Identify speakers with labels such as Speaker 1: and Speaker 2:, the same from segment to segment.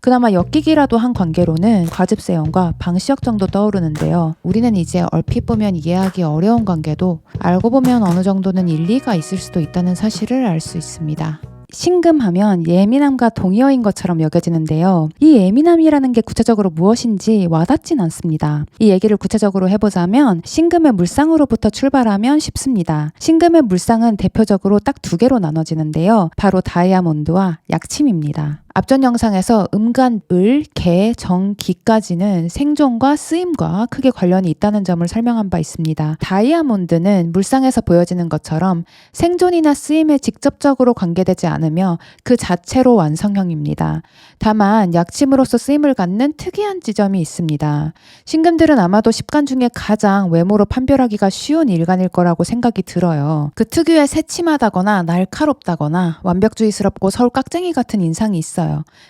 Speaker 1: 그나마 엮이기라도 한 관계로는 과즙세연과 방시혁 정도 떠오르는데요. 우리는 이제 얼핏 보면 이해하기 어려운 관계도 알고 보면 어느 정도는 일리가 있을 수도 있다는 사실을 알 수 있습니다. 신금하면 예민함과 동의어인 것처럼 여겨지는데요. 이 예민함이라는 게 구체적으로 무엇인지 와닿진 않습니다. 이 얘기를 구체적으로 해보자면 신금의 물상으로부터 출발하면 쉽습니다. 신금의 물상은 대표적으로 딱 두 개로 나눠지는데요. 바로 다이아몬드와 약침입니다. 앞전 영상에서 음간, 을, 개, 정, 기까지는 생존과 쓰임과 크게 관련이 있다는 점을 설명한 바 있습니다. 다이아몬드는 물상에서 보여지는 것처럼 생존이나 쓰임에 직접적으로 관계되지 않으며 그 자체로 완성형입니다. 다만 약침으로서 쓰임을 갖는 특이한 지점이 있습니다. 신금들은 아마도 10간 중에 가장 외모로 판별하기가 쉬운 일간일 거라고 생각이 들어요. 그 특유의 새침하다거나 날카롭다거나 완벽주의스럽고 서울 깍쟁이 같은 인상이 있어요.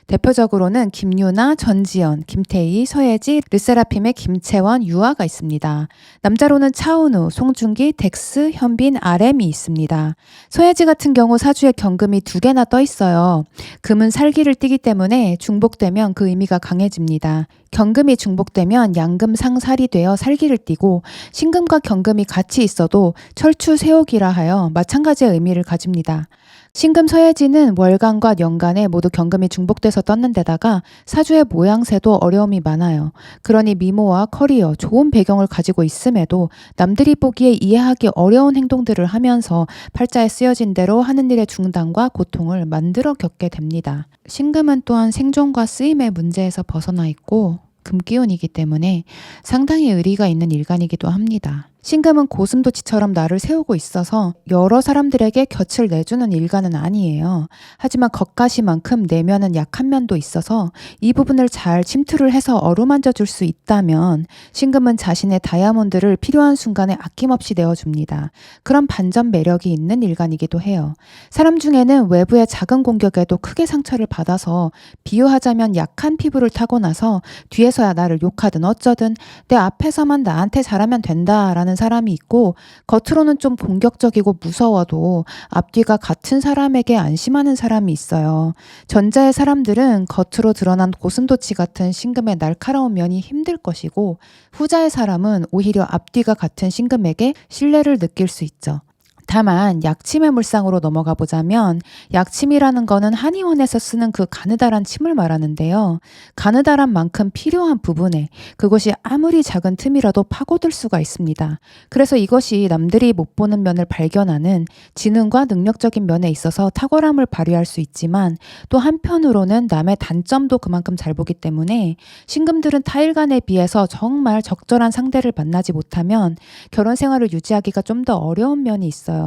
Speaker 1: 대표적으로는 김유나, 전지현, 김태희, 서예지, 르세라핌의 김채원, 유아가 있습니다. 남자로는 차은우, 송중기, 덱스, 현빈, RM이 있습니다. 서예지 같은 경우 사주에 경금이 2개나 떠 있어요. 금은 살기를 띠기 때문에 중복되면 그 의미가 강해집니다. 경금이 중복되면 양금상살이 되어 살기를 띠고 신금과 경금이 같이 있어도 철추세옥이라 하여 마찬가지의 의미를 가집니다. 신금 서예지는 월간과 연간에 모두 경금이 중복돼서 떴는 데다가 사주의 모양새도 어려움이 많아요. 그러니 미모와 커리어, 좋은 배경을 가지고 있음에도 남들이 보기에 이해하기 어려운 행동들을 하면서 팔자에 쓰여진 대로 하는 일의 중단과 고통을 만들어 겪게 됩니다. 신금은 또한 생존과 쓰임의 문제에서 벗어나 있고 금기운이기 때문에 상당히 의리가 있는 일간이기도 합니다. 신금은 고슴도치처럼 나를 세우고 있어서 여러 사람들에게 곁을 내주는 일간은 아니에요. 하지만 겉가시만큼 내면은 약한 면도 있어서 이 부분을 잘 침투를 해서 어루만져 줄 수 있다면 신금은 자신의 다이아몬드를 필요한 순간에 아낌없이 내어줍니다. 그런 반전 매력이 있는 일간이기도 해요. 사람 중에는 외부의 작은 공격에도 크게 상처를 받아서 비유하자면 약한 피부를 타고 나서 뒤에서야 나를 욕하든 어쩌든 내 앞에서만 나한테 잘하면 된다라는 사람이 있고 겉으로는 좀 공격적이고 무서워도 앞뒤가 같은 사람에게 안심하는 사람이 있어요. 전자의 사람들은 겉으로 드러난 고슴도치 같은 신금의 날카로운 면이 힘들 것이고 후자의 사람은 오히려 앞뒤가 같은 신금에게 신뢰를 느낄 수 있죠. 다만 약침의 물상으로 넘어가 보자면 약침이라는 거는 한의원에서 쓰는 그 가느다란 침을 말하는데요. 가느다란 만큼 필요한 부분에 그것이 아무리 작은 틈이라도 파고들 수가 있습니다. 그래서 이것이 남들이 못 보는 면을 발견하는 지능과 능력적인 면에 있어서 탁월함을 발휘할 수 있지만 또 한편으로는 남의 단점도 그만큼 잘 보기 때문에 신금들은 타일간에 비해서 정말 적절한 상대를 만나지 못하면 결혼 생활을 유지하기가 좀 더 어려운 면이 있어요.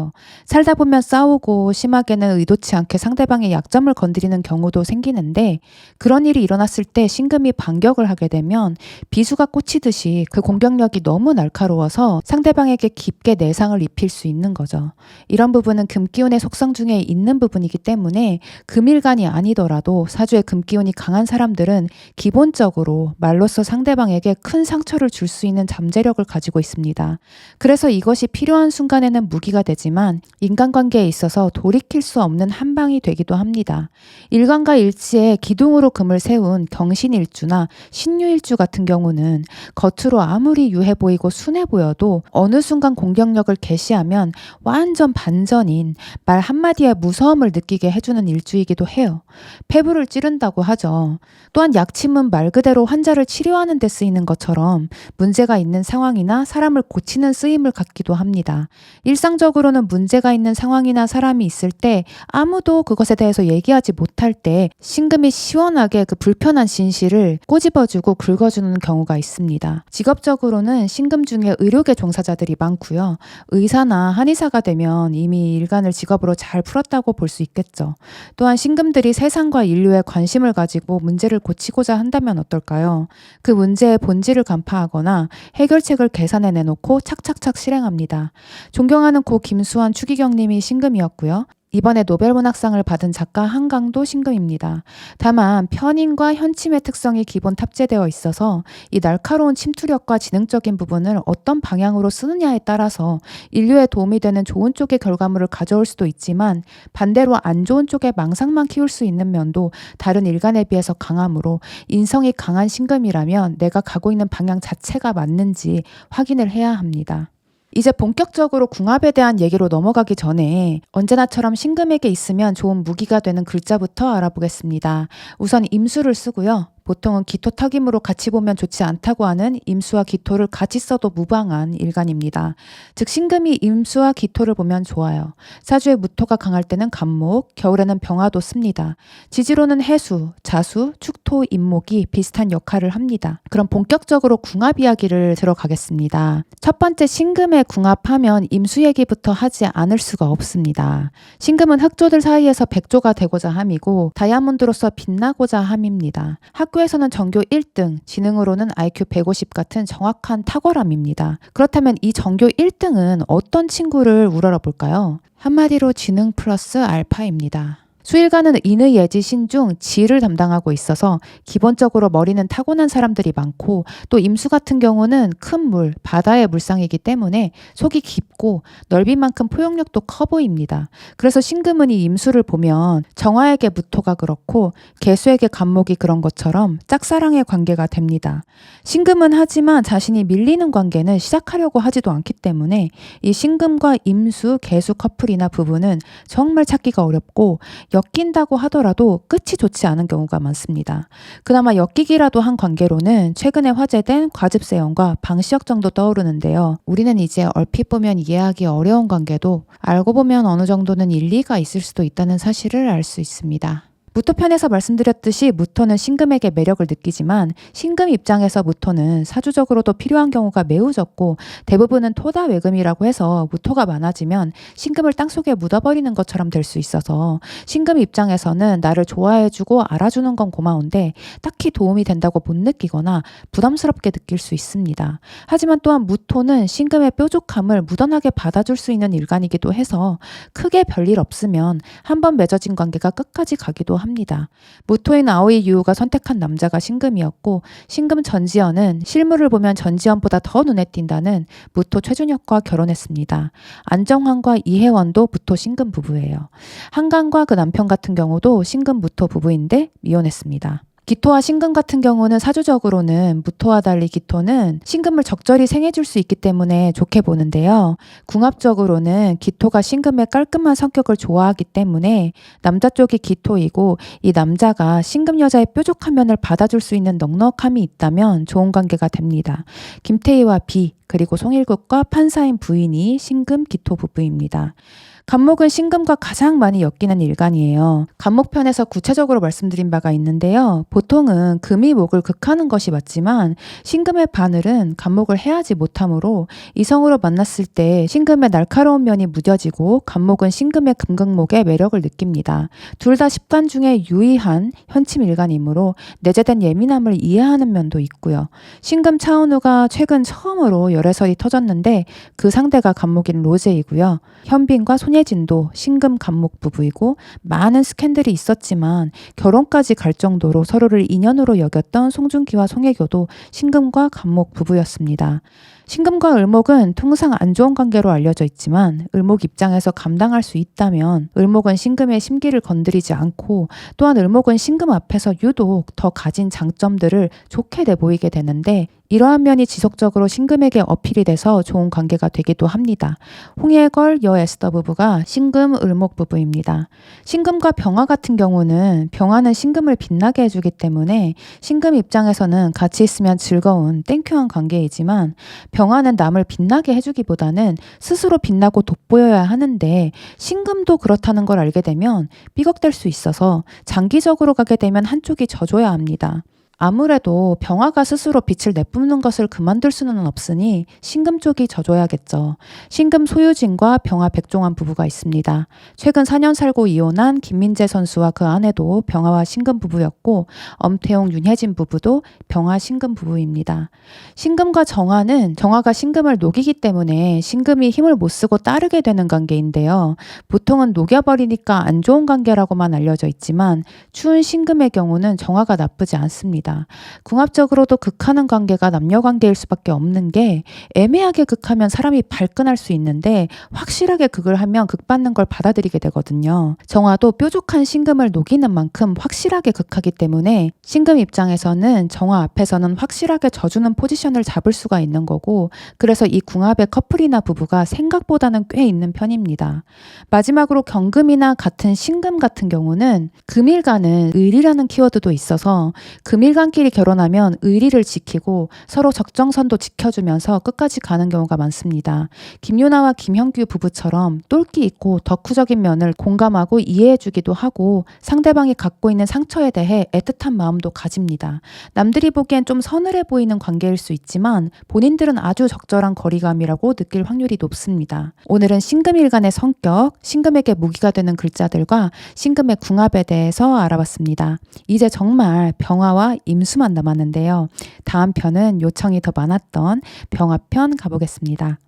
Speaker 1: 살다 보면 싸우고 심하게는 의도치 않게 상대방의 약점을 건드리는 경우도 생기는데 그런 일이 일어났을 때 신금이 반격을 하게 되면 비수가 꽂히듯이 그 공격력이 너무 날카로워서 상대방에게 깊게 내상을 입힐 수 있는 거죠. 이런 부분은 금기운의 속성 중에 있는 부분이기 때문에 금일간이 아니더라도 사주에 금기운이 강한 사람들은 기본적으로 말로써 상대방에게 큰 상처를 줄 수 있는 잠재력을 가지고 있습니다. 그래서 이것이 필요한 순간에는 무기가 되지만 인간관계에 있어서 돌이킬 수 없는 한방이 되기도 합니다. 일간과 일치에 기둥으로 금을 세운 경신일주나 신유일주 같은 경우는 겉으로 아무리 유해 보이고 순해 보여도 어느 순간 공격력을 개시하면 완전 반전인 말 한마디에 무서움을 느끼게 해주는 일주이기도 해요. 폐부를 찌른다고 하죠. 또한 약침은 말 그대로 환자를 치료하는 데 쓰이는 것처럼 문제가 있는 상황이나 사람을 고치는 쓰임을 갖기도 합니다. 일상적으로는 문제가 있는 상황이나 사람이 있을 때 아무도 그것에 대해서 얘기하지 못할 때 신금이 시원하게 그 불편한 진실을 꼬집어주고 긁어주는 경우가 있습니다. 직업적으로는 신금 중에 의료계 종사자들이 많고요. 의사나 한의사가 되면 이미 일간을 직업으로 잘 풀었다고 볼 수 있겠죠. 또한 신금들이 세상과 인류에 관심을 가지고 문제를 고치고자 한다면 어떨까요? 그 문제의 본질을 간파하거나 해결책을 계산해 내놓고 착착착 실행합니다. 존경하는 고 김수환 추기경님이 신금이었고요. 이번에 노벨문학상을 받은 작가 한강도 신금입니다. 다만 편인과 현침의 특성이 기본 탑재되어 있어서 이 날카로운 침투력과 지능적인 부분을 어떤 방향으로 쓰느냐에 따라서 인류에 도움이 되는 좋은 쪽의 결과물을 가져올 수도 있지만 반대로 안 좋은 쪽의 망상만 키울 수 있는 면도 다른 일간에 비해서 강하므로 인성이 강한 신금이라면 내가 가고 있는 방향 자체가 맞는지 확인을 해야 합니다. 이제 본격적으로 궁합에 대한 얘기로 넘어가기 전에 언제나처럼 신금에게 있으면 좋은 무기가 되는 글자부터 알아보겠습니다. 우선 임수를 쓰고요. 보통은 기토 턱임으로 같이 보면 좋지 않다고 하는 임수와 기토를 같이 써도 무방한 일간입니다. 즉 신금이 임수와 기토를 보면 좋아요. 사주에 무토가 강할 때는 간목, 겨울에는 병화도 씁니다. 지지로는 해수, 자수, 축토, 임목이 비슷한 역할을 합니다. 그럼 본격적으로 궁합 이야기를 들어가겠습니다. 첫 번째 신금에 궁합하면 임수 얘기부터 하지 않을 수가 없습니다. 신금은 흑조들 사이에서 백조가 되고자 함이고 다이아몬드로서 빛나고자 함입니다. 학교에서는 전교 1등, 지능으로는 IQ 150 같은 정확한 탁월함입니다. 그렇다면 이 전교 1등은 어떤 친구를 우러러볼까요? 한마디로 지능 플러스 알파입니다. 수일간은 인의 예지 신중 지를 담당하고 있어서 기본적으로 머리는 타고난 사람들이 많고 또 임수 같은 경우는 큰 물, 바다의 물상이기 때문에 속이 깊고 넓인 만큼 포용력도 커 보입니다. 그래서 신금은 이 임수를 보면 정화에게 무토가 그렇고 개수에게 간목이 그런 것처럼 짝사랑의 관계가 됩니다. 신금은 하지만 자신이 밀리는 관계는 시작하려고 하지도 않기 때문에 이 신금과 임수, 개수 커플이나 부부는 정말 찾기가 어렵고 엮인다고 하더라도 끝이 좋지 않은 경우가 많습니다. 그나마 엮이기라도 한 관계로는 최근에 화제된 과즙세연과 방시혁 정도 떠오르는데요. 우리는 이제 얼핏 보면 이해하기 어려운 관계도 알고 보면 어느 정도는 일리가 있을 수도 있다는 사실을 알 수 있습니다. 무토편에서 말씀드렸듯이 무토는 신금에게 매력을 느끼지만 신금 입장에서 무토는 사주적으로도 필요한 경우가 매우 적고 대부분은 토다외금이라고 해서 무토가 많아지면 신금을 땅속에 묻어버리는 것처럼 될 수 있어서 신금 입장에서는 나를 좋아해주고 알아주는 건 고마운데 딱히 도움이 된다고 못 느끼거나 부담스럽게 느낄 수 있습니다. 하지만 또한 무토는 신금의 뾰족함을 무던하게 받아줄 수 있는 일간이기도 해서 크게 별일 없으면 한번 맺어진 관계가 끝까지 가기도 합니다. 무토인 아오이 유우가 선택한 남자가 신금이었고 신금 전지현은 실물을 보면 전지현보다 더 눈에 띈다는 무토 최준혁과 결혼했습니다. 안정환과 이혜원도 무토 신금 부부예요. 한강과 그 남편 같은 경우도 신금 무토 부부인데 이혼했습니다. 기토와 신금 같은 경우는 사주적으로는 무토와 달리 기토는 신금을 적절히 생해줄 수 있기 때문에 좋게 보는데요. 궁합적으로는 기토가 신금의 깔끔한 성격을 좋아하기 때문에 남자 쪽이 기토이고 이 남자가 신금 여자의 뾰족한 면을 받아줄 수 있는 넉넉함이 있다면 좋은 관계가 됩니다. 김태희와 비 그리고 송일국과 판사인 부인이 신금 기토 부부입니다. 간목은 신금과 가장 많이 엮이는 일간이에요. 간목편에서 구체적으로 말씀드린 바가 있는데요. 보통은 금이 목을 극하는 것이 맞지만 신금의 바늘은 간목을 해하지 못하므로 이성으로 만났을 때 신금의 날카로운 면이 무뎌지고 간목은 신금의 금극목에 매력을 느낍니다. 둘 다 십간 중에 유의한 현침 일간이므로 내재된 예민함을 이해하는 면도 있고요. 신금 차은우가 최근 처음으로 열애설이 터졌는데 그 상대가 간목인 로제이고요. 현빈과 손예진도 신금 간목 부부이고 많은 스캔들이 있었지만 결혼까지 갈 정도로 서로를 인연으로 여겼던 송중기와 송혜교도 신금과 간목 부부였습니다. 신금과 을목은 통상 안 좋은 관계로 알려져 있지만 을목 입장에서 감당할 수 있다면 을목은 신금의 심기를 건드리지 않고 또한 을목은 신금 앞에서 유독 더 가진 장점들을 좋게 내보이게 되는데 이러한 면이 지속적으로 신금에게 어필이 돼서 좋은 관계가 되기도 합니다. 홍예걸, 여에스더 부부가 신금, 을목 부부입니다. 신금과 병화 같은 경우는 병화는 신금을 빛나게 해주기 때문에 신금 입장에서는 같이 있으면 즐거운 땡큐한 관계이지만 병화는 남을 빛나게 해주기보다는 스스로 빛나고 돋보여야 하는데 신금도 그렇다는 걸 알게 되면 삐걱댈 수 있어서 장기적으로 가게 되면 한쪽이 져줘야 합니다. 아무래도 병화가 스스로 빛을 내뿜는 것을 그만둘 수는 없으니 신금 쪽이 져줘야겠죠. 신금 소유진과 병화 백종원 부부가 있습니다. 최근 4년 살고 이혼한 김민재 선수와 그 아내도 병화와 신금 부부였고 엄태웅 윤혜진 부부도 병화 신금 부부입니다. 신금과 정화는 정화가 신금을 녹이기 때문에 신금이 힘을 못 쓰고 따르게 되는 관계인데요. 보통은 녹여버리니까 안 좋은 관계라고만 알려져 있지만 추운 신금의 경우는 정화가 나쁘지 않습니다. 궁합적으로도 극하는 관계가 남녀 관계일 수밖에 없는 게 애매하게 극하면 사람이 발끈할 수 있는데 확실하게 극을 하면 극받는 걸 받아들이게 되거든요. 정화도 뾰족한 신금을 녹이는 만큼 확실하게 극하기 때문에 신금 입장에서는 정화 앞에서는 확실하게 져주는 포지션을 잡을 수가 있는 거고 그래서 이 궁합의 커플이나 부부가 생각보다는 꽤 있는 편입니다. 마지막으로 경금이나 같은 신금 같은 경우는 금일간은 의리라는 키워드도 있어서 금일간끼리 결혼하면 의리를 지키고 서로 적정선도 지켜주면서 끝까지 가는 경우가 많습니다. 김유나와 김형규 부부처럼 똘끼 있고 덕후적인 면을 공감하고 이해해주기도 하고 상대방이 갖고 있는 상처에 대해 애틋한 마음도 가집니다. 남들이 보기엔 좀 서늘해 보이는 관계일 수 있지만 본인들은 아주 적절한 거리감이라고 느낄 확률이 높습니다. 오늘은 신금일간의 성격, 신금에게 무기가 되는 글자들과 신금의 궁합에 대해서 알아봤습니다. 이제 정말 병화와 임수만 남았는데요. 다음 편은 요청이 더 많았던 병화편 가보겠습니다.